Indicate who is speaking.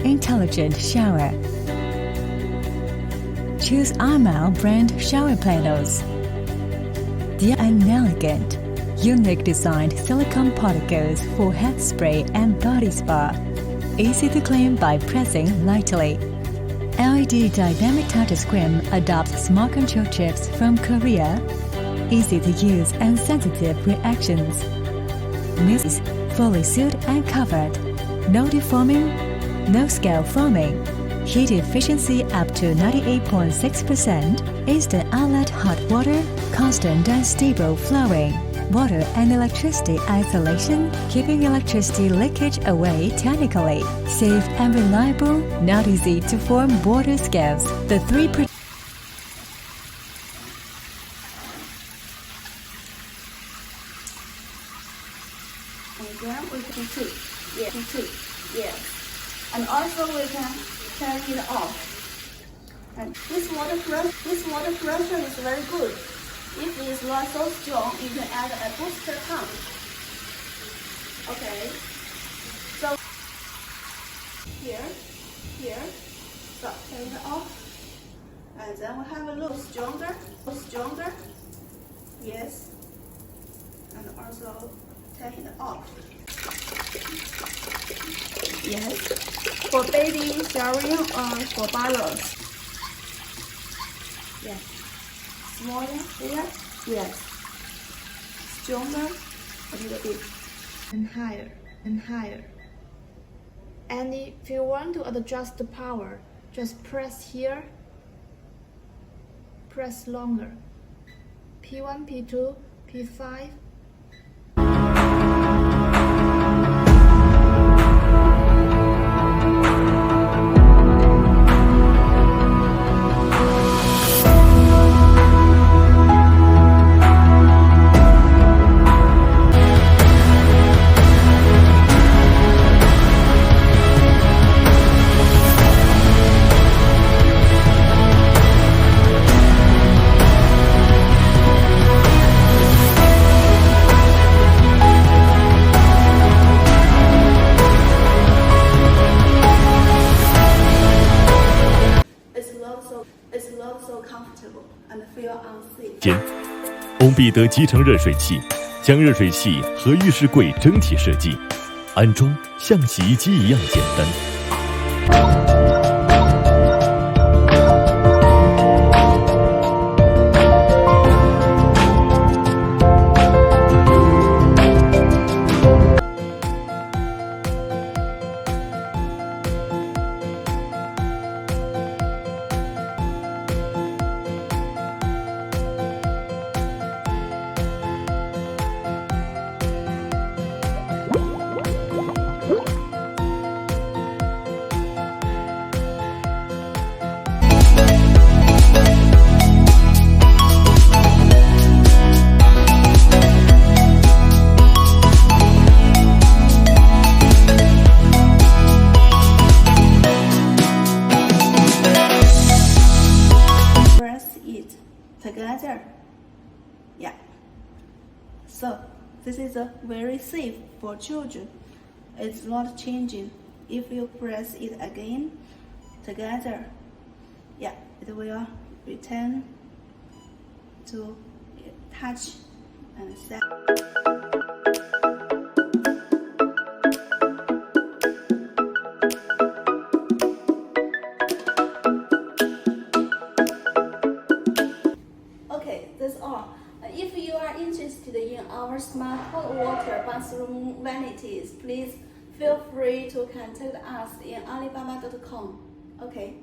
Speaker 1: Intelligent Shower. Choose AIMLE brand shower panels. They are elegant, unique designed silicone particles for head spray and body spa. Easy to clean by pressing lightly. LED dynamic touchscreen adopts smart control chips from Korea. Easy to use and sensitive reactions. Music fully sealed and covered. No deforming, no scale foaming. Heat efficiency up to 98.6%. Instant outlet hot water, constant and stable flowing. Water and electricity isolation, keeping electricity leakage away technically. Safe and reliable, not easy to form water scales. The three
Speaker 2: and then we can tweak, yes. And also we can turn it off. And this water pressure is very good. If it is not so strong, you can add a booster pump. Okay. So here, so turn it off. And then we have a little stronger. Yes. And also turn it off. Yes. For baby showering or for barrels. Yes. Smaller here, yes. Stronger, a little bit. And higher, and higher. And if you want to adjust the power, just press here. Press longer. P1, P2, P5. It's not so comfortable and feel unsafe.
Speaker 3: 欧必得集成热水器，将热水器和浴室柜整体设计，安装像洗衣机一样简单。
Speaker 2: Together, yeah. So this is very safe for children. It's not changing. If you press it again, together, yeah, it will return to touch and set. That's all. If you are interested in our smart hot water bathroom vanities, please feel free to contact us in Alibaba.com. Okay.